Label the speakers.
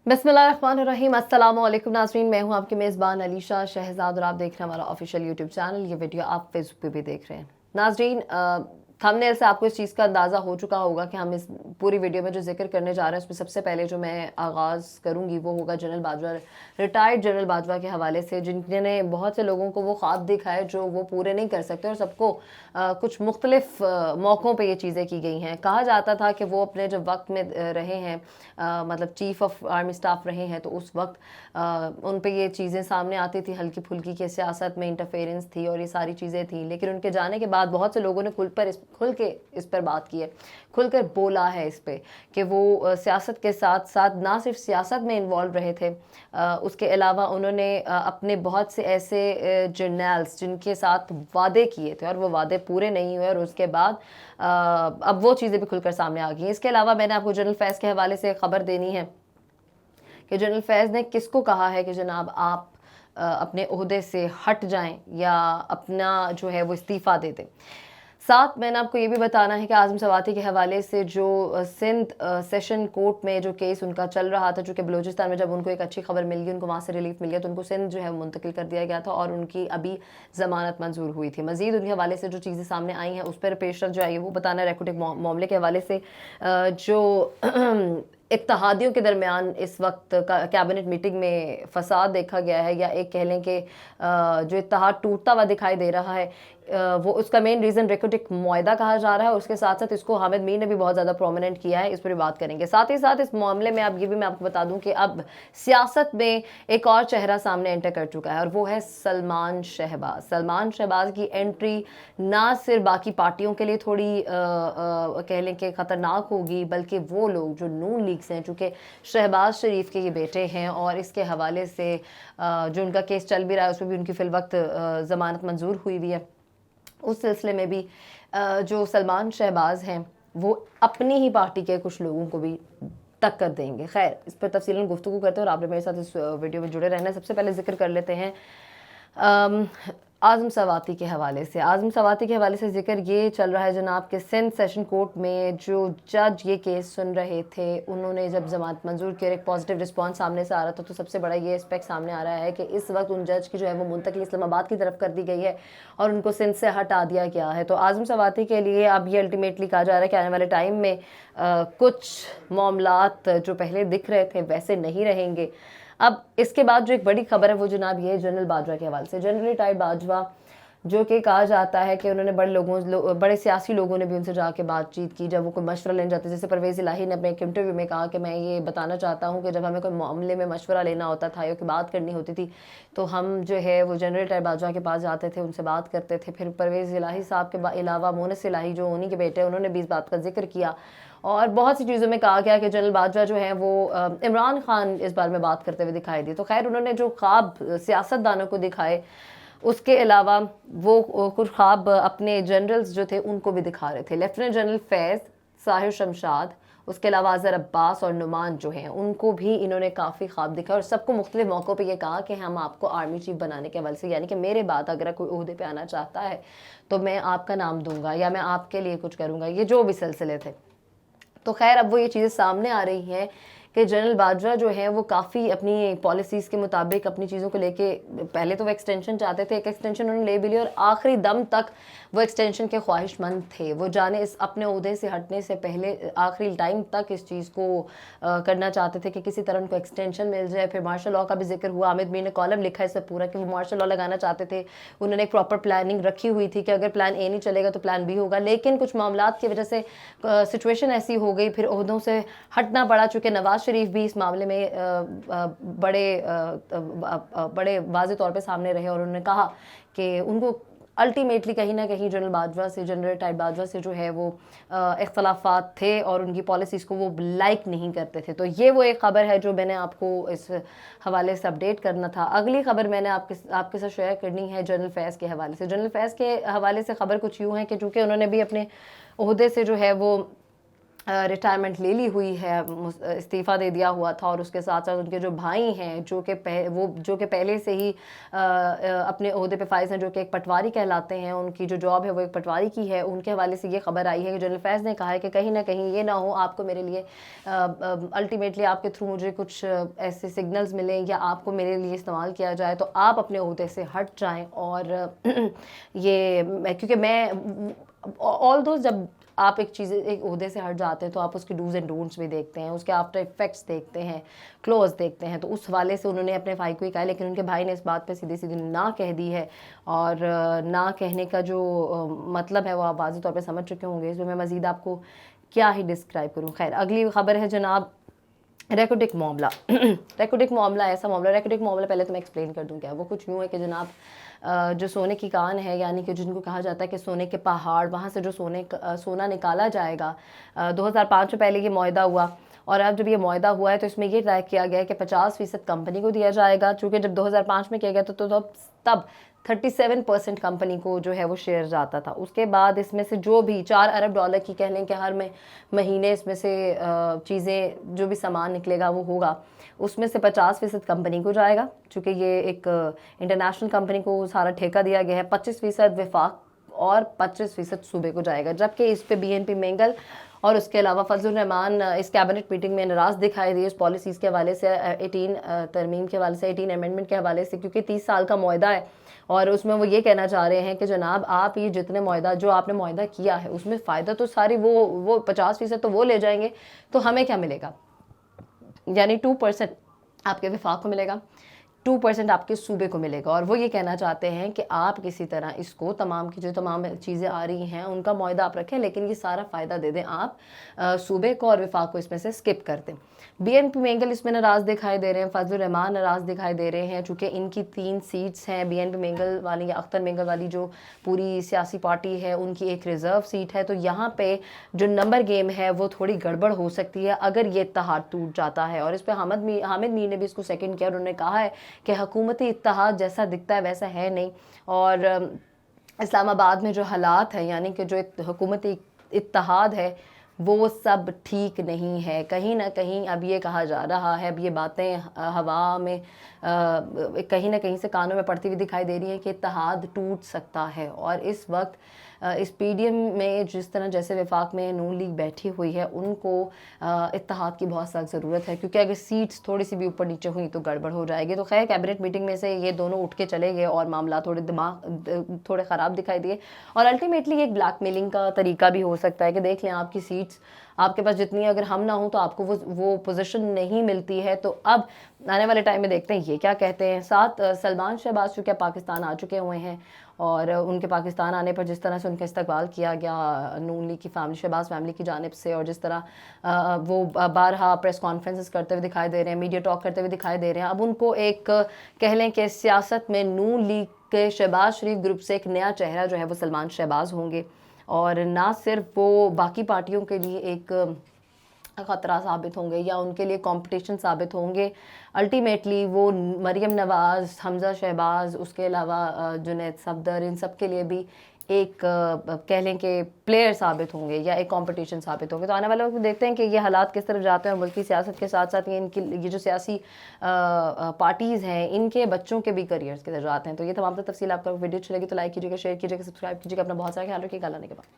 Speaker 1: बिस्मिल्लाहिर्रहमानिर्रहीम। अस्सलाम वालेकुम नाज़रीन, मैं हूं आपकी मेज़बान अलीशा शहजाद और आप देख रहे हैं हमारा ऑफिशियल यूट्यूब चैनल। ये वीडियो आप फेसबुक पे भी देख रहे हैं। नाज़रीन, थंबनेल से आपको इस चीज़ का अंदाज़ा हो चुका होगा कि हम इस पूरी वीडियो में जो जिक्र करने जा रहे हैं उसमें सबसे पहले जो मैं आगाज़ करूंगी वो होगा general Bajwa, retired general Bajwa के हवाले से, जिन्होंने बहुत से लोगों को वो ख्वाब दिखाए जो वो पूरे नहीं कर सकते और सबको कुछ मुख्तलिफ मौक़ों पे ये चीज़ें की गई हैं। कहा जाता था कि वो अपने जब वक्त में रहे हैं, मतलब चीफ़ ऑफ आर्मी स्टाफ रहे हैं, तो उस वक्त उन पे ये चीज़ें सामने आती थी हल्की फुल्की कि सियासत में इंटरफेरेंस थी और ये सारी चीज़ें थी। लेकिन उनके जाने के बाद बहुत से लोगों ने खुल के इस पर बात की है, खुल कर बोला है इस पे कि वो सियासत के साथ साथ ना सिर्फ सियासत में इन्वॉल्व रहे थे, उसके अलावा उन्होंने अपने बहुत से ऐसे जर्नल्स जिनके साथ वादे किए थे और वो वादे पूरे नहीं हुए और उसके बाद अब वो चीज़ें भी खुलकर सामने आ गई। इसके अलावा मैंने आपको जनरल फैज़ के हवाले से खबर देनी है कि जनरल फैज़ ने किसको कहा है कि जनाब आप अपने ओहदे से हट जाएं या अपना जो है वो इस्तीफ़ा दे दें। साथ मैंने आपको ये भी बताना है कि आज़म सवाती के हवाले से जो सिंध सेशन कोर्ट में जो केस उनका चल रहा था, चूँकि बलूचिस्तान में जब उनको एक अच्छी खबर मिल गई, उनको वहाँ से रिलीफ मिल गया, तो उनको सिंध जो है मुंतकिल कर दिया गया था और उनकी अभी ज़मानत मंजूर हुई थी। मज़ीद उनके हवाले से जो चीज़ें सामने आई हैं उस पर पेशरफ जो आई है वो बताना है। रेकोटिक मामले के हवाले से जो इत्तेहादियों के दरमियान इस वक्त कैबिनेट मीटिंग में फसाद देखा गया है, या एक कह लें कि जो इत्तेहाद टूटता हुआ दिखाई दे रहा है, वो उसका मेन रीज़न रेकोटिक मुआहदा कहा जा रहा है। उसके साथ साथ इसको हामिद मीर ने भी बहुत ज़्यादा प्रोमिनेंट किया है, इस पर भी बात करेंगे। साथ ही साथ इस मामले में अब ये भी मैं आपको बता दूं कि अब सियासत में एक और चेहरा सामने एंटर कर चुका है और वो है सलमान शहबाज। सलमान शहबाज की एंट्री ना सिर्फ बाकी पार्टियों के लिए थोड़ी कह लें कि ख़तरनाक होगी, बल्कि वो लोग जो नून लीग से हैं, चूँकि शहबाज शरीफ के ये बेटे हैं और इसके हवाले से जो उनका केस चल भी रहा है उसमें भी उनकी फ़िलवक्त ज़मानत मंजूर हुई हुई है, उस सिलसिले में भी जो सलमान शहबाज हैं वो अपनी ही पार्टी के कुछ लोगों को भी टक्कर देंगे। खैर, इस पर तफसीलन गुफ्तगू करते हैं और आपने मेरे साथ इस वीडियो में जुड़े रहना है। सबसे पहले जिक्र कर लेते हैं आज़म सवाती के हवाले से। आज़म सवाती के हवाले से जिक्र ये चल रहा है जनाब कि सिंध सेशन कोर्ट में जो जज ये केस सुन रहे थे, उन्होंने जब जमानत मंजूर की और एक पॉजिटिव रिस्पांस सामने से आ रहा था, तो सबसे बड़ा ये एस्पेक्ट सामने आ रहा है कि इस वक्त उन जज की जो है वो मुंतकिल इस्लामाबाद की तरफ कर दी गई है और उनको सिंध से हटा दिया गया है। तो आज़म सवाती के लिए अब ये अल्टीमेटली कहा जा रहा है कि आने वाले टाइम में कुछ मामलात जो पहले दिख रहे थे वैसे नहीं रहेंगे। अब इसके बाद जो एक बड़ी खबर है वो जनाब ये जनरल बाजवा के हवाले से। जनरल रिटायर्ड बाजवा, जो कि कहा जाता है कि उन्होंने बड़े सियासी लोगों ने भी उनसे जाके बातचीत की जब वो कोई मशवरा लेने जाते। जैसे परवेज़ इलाही ने अपने एक इंटरव्यू में कहा कि मैं ये बताना चाहता हूँ कि जब हमें कोई मामले में मशवरा लेना होता था या कोई बात करनी होती थी तो हम जो है वो जनरल रिटायर्ड बाजवा के पास जाते थे, उनसे बात करते थे। फिर परवेज़ इलाही साहब के अलावा मोनस इलाही जो उन्हीं के बेटे, उन्होंने भी इस बात का जिक्र किया और बहुत सी चीज़ों में कहा गया कि जनरल बाजवा जो है वो इमरान खान इस बारे में बात करते हुए दिखाई दी। तो खैर, उन्होंने जो ख्वाब सियासतदानों को दिखाए उसके अलावा वो कुछ ख्वाब अपने जनरल्स जो थे उनको भी दिखा रहे थे। लेफ्टिनेंट जनरल फैज़, साहिर शमशाद, उसके अलावा अज़हर अब्बास और नुमान जो हैं उनको भी इन्होंने काफ़ी ख्वाब दिखा और सबको मुख्तलिफ मौक़ों पे ये कहा कि हम आपको आर्मी चीफ बनाने के हवाले से, यानी कि मेरे बाद अगर कोई ओहदे पे आना चाहता है तो मैं आपका नाम दूंगा या मैं आपके लिए कुछ करूँगा, ये जो भी सिलसिले थे। तो खैर, अब वो ये चीज़ें सामने आ रही हैं कि जनरल बाजवा जो है वो काफ़ी अपनी पॉलिसीज़ के मुताबिक अपनी चीज़ों को लेके, पहले तो वो एक्सटेंशन चाहते थे, एक एक्सटेंशन उन्होंने ले भी ली और आखिरी दम तक वो एक्सटेंशन के ख्वाहिशमंद थे। वो जाने इस अपने ओहदे से हटने से पहले आखिरी टाइम तक इस चीज़ को करना चाहते थे कि किसी तरह उनको एक्सटेंशन मिल जाए। फिर मार्शल लॉ का भी जिक्र हुआ, हामिद मीर ने कॉलम लिखा है इस पर पूरा कि वो मार्शल लॉ लगाना चाहते थे। उन्होंने एक प्रॉपर प्लानिंग रखी हुई थी कि अगर प्लान ए नहीं चलेगा तो प्लान बी होगा, लेकिन कुछ मामलात की वजह से सिचुएशन ऐसी हो गई, फिर ओहदों से हटना पड़ा। चूँकि नवाज शरीफ भी इस मामले में बड़े वाज़े तौर पे सामने रहे और उन्होंने कहा कि उनको अल्टीमेटली कहीं ना कहीं जनरल बाजवा से, जनरल रिटायर्ड बाजवा से जो है वो इख्तलाफात थे और उनकी पॉलिसीज़ को वो लाइक नहीं करते थे। तो ये वो एक ख़बर है जो मैंने आपको इस हवाले से अपडेट करना था। अगली खबर मैंने आपके साथ शेयर करनी है जनरल फैज़ के हवाले से। जनरल फैज़ के हवाले से ख़बर कुछ यूँ है कि चूँकि उन्होंने भी अपने ओहदे से जो है वो रिटायरमेंट ले ली हुई है, इस्तीफ़ा दे दिया हुआ था, और उसके साथ साथ उनके जो भाई हैं जो कि पहले से ही अपने ओहदे पे फाइज हैं, जो कि एक पटवारी कहलाते हैं, उनकी जो जॉब है वो एक पटवारी की है, उनके हवाले से ये खबर आई है कि जनरल फैज़ ने कहा है कि कहीं ना कहीं ये ना हो आपको मेरे लिए अल्टीमेटली आपके थ्रू मुझे कुछ ऐसे सिग्नल्स मिलें या आपको मेरे लिए इस्तेमाल किया जाए, तो आप अपने ओहदे से हट जाएँ। और क्योंकि मैं ऑल दो जब आप एक ओहदे से हट जाते हैं तो आप उसके डूज एंड डोंट्स भी देखते हैं, उसके आफ्टर इफेक्ट्स देखते हैं, क्लोज देखते हैं, तो उस वाले से उन्होंने अपने भाई को ही कहा, लेकिन उनके भाई ने इस बात पे सीधी सीधी ना कह दी है। और ना कहने का जो मतलब है वो आप वाज़ेह तौर पे समझ चुके होंगे, इसमें मैं मज़ीद आपको क्या ही डिस्क्राइब करूँ। खैर, अगली खबर है जनाब रेकोटिक मामला। रेकोटिक मामला ऐसा मामला, रेकोटिक मामला पहले तो मैं एक्सप्लेन कर दूँ क्या। वो कुछ यूँ है कि जनाब जो सोने की कान है, यानी कि जिनको कहा जाता है कि सोने के पहाड़, वहाँ से जो सोना निकाला जाएगा, 2005 में पहले ये मुआहदा हुआ, और अब जब ये मुआहदा हुआ है तो इसमें ये तय किया गया है कि 50% कंपनी को दिया जाएगा। चूँकि जब 2005 में किया गया तब 37% कंपनी को जो है वो शेयर जाता था। उसके बाद इसमें से जो भी $4 अरब की कह लें कि हर महीने इसमें से चीज़ें जो भी सामान निकलेगा वो होगा, उसमें से 50% कंपनी को जाएगा, चूँकि ये एक इंटरनेशनल कंपनी को सारा ठेका दिया गया है। 25% विफाक और 25% सूबे को जाएगा, जबकि इस पे BNP मेंगल और उसके अलावा फजलुर रहमान इस कैबिनेट मीटिंग में नाराज़ दिखाई दिए, इस पॉलिसीज़ के हवाले से, 18 तरमीम के हवाले से, 18 अमेंडमेंट के हवाले से, क्योंकि 30 साल का मुआहदा है, और उसमें वो ये कहना चाह रहे हैं कि जनाब आप ये जितने मुआहदा जो आपने मुआहदा किया है उसमें फ़ायदा तो सारी वो 50% तो वो ले जाएंगे, तो हमें क्या मिलेगा, यानी 2% आपके विफाक को मिलेगा, 2% आपके सूबे को मिलेगा। और वो ये कहना चाहते हैं कि आप किसी तरह इसको तमाम की जो तमाम चीज़ें आ रही हैं उनका मुआहदा आप रखें, लेकिन ये सारा फ़ायदा दे दें आप सूबे को, और विफाक को इसमें से स्किप कर दें। BNP मेंगल इसमें नाराज़ दिखाई दे रहे हैं, फजलुर रहमान नाराज़ दिखाई दे रहे हैं, चूँकि इनकी 3 सीट्स हैं। BNP मेंगल वाली या अख्तर मेंगल वाली जो पूरी सियासी पार्टी है उनकी एक रिज़र्व सीट है, तो यहाँ पे जो नंबर गेम है वो थोड़ी गड़बड़ हो सकती है अगर ये इत्तेहाद टूट जाता है। और इस पर हामिद मीर ने भी इसको सेकंड किया, उन्होंने कहा है कि हुकूमती इत्तेहाद जैसा दिखता है वैसा है नहीं, और इस्लामाबाद में जो हालात है, यानी कि जो हुकूमती इत्तेहाद है वो सब ठीक नहीं है। कहीं ना कहीं अब ये कहा जा रहा है, अब ये बातें हवा में कहीं ना कहीं से कानों में पड़ती हुई दिखाई दे रही है कि इत्तेहाद टूट सकता है। और इस वक्त इस PDM में जिस तरह जैसे वफाक में नून लीग बैठी हुई है, उनको इत्तेहाद की बहुत सख्त ज़रूरत है, क्योंकि अगर सीट्स थोड़ी सी भी ऊपर नीचे हुई तो गड़बड़ हो जाएगी। तो खैर, कैबिनेट मीटिंग में से ये दोनों उठ के चले गए और मामला थोड़े ख़राब दिखाई दिए, और अल्टीमेटली एक ब्लैकमेलिंग का तरीका भी हो सकता है कि देख लें आपकी सीट्स आपके पास जितनी, अगर हम ना हो तो आपको वो पोजीशन नहीं मिलती है। तो अब आने वाले टाइम में देखते हैं ये क्या कहते हैं। साथ सलमान शहबाज चूँकि पाकिस्तान आ चुके हुए हैं, और उनके पाकिस्तान आने पर जिस तरह से उनका इस्तकबाल किया गया नून लीग की फैमिली, शहबाज फैमिली की जानिब से, और जिस तरह वो बारहा प्रेस कॉन्फ्रेंसेस करते हुए दिखाई दे रहे हैं, मीडिया टॉक करते हुए दिखाई दे रहे हैं, अब उनको एक कह लें कि सियासत में नून लीग के शहबाज शरीफ ग्रुप से एक नया चेहरा जो है वो सलमान शहबाज होंगे, और ना सिर्फ वो बाकी पार्टियों के लिए एक ख़तरा साबित होंगे या उनके लिए कंपटीशन साबित होंगे, अल्टीमेटली वो मरियम नवाज़, हमज़ा शहबाज, उसके अलावा जुनैद सफदर, इन सब के लिए भी एक कह लें कि प्लेयर साबित होंगे या एक कंपटीशन साबित होंगे। तो आने वाले वक्त देखते हैं कि ये हालात किस तरफ जाते हैं, और मुल्की सियासत के साथ साथ ये जो सियासी पार्टीज़ हैं इनके बच्चों के भी करियर्स किधर जाते हैं। तो ये तमाम तफसील आपका वीडियो अच्छी लगी तो लाइक कीजिएगा, शेयर कीजिएगा, सब्सक्राइब कीजिएगा। अपना बहुत सारा ख्याल रखिएगा। अल्लाह ने के बाद।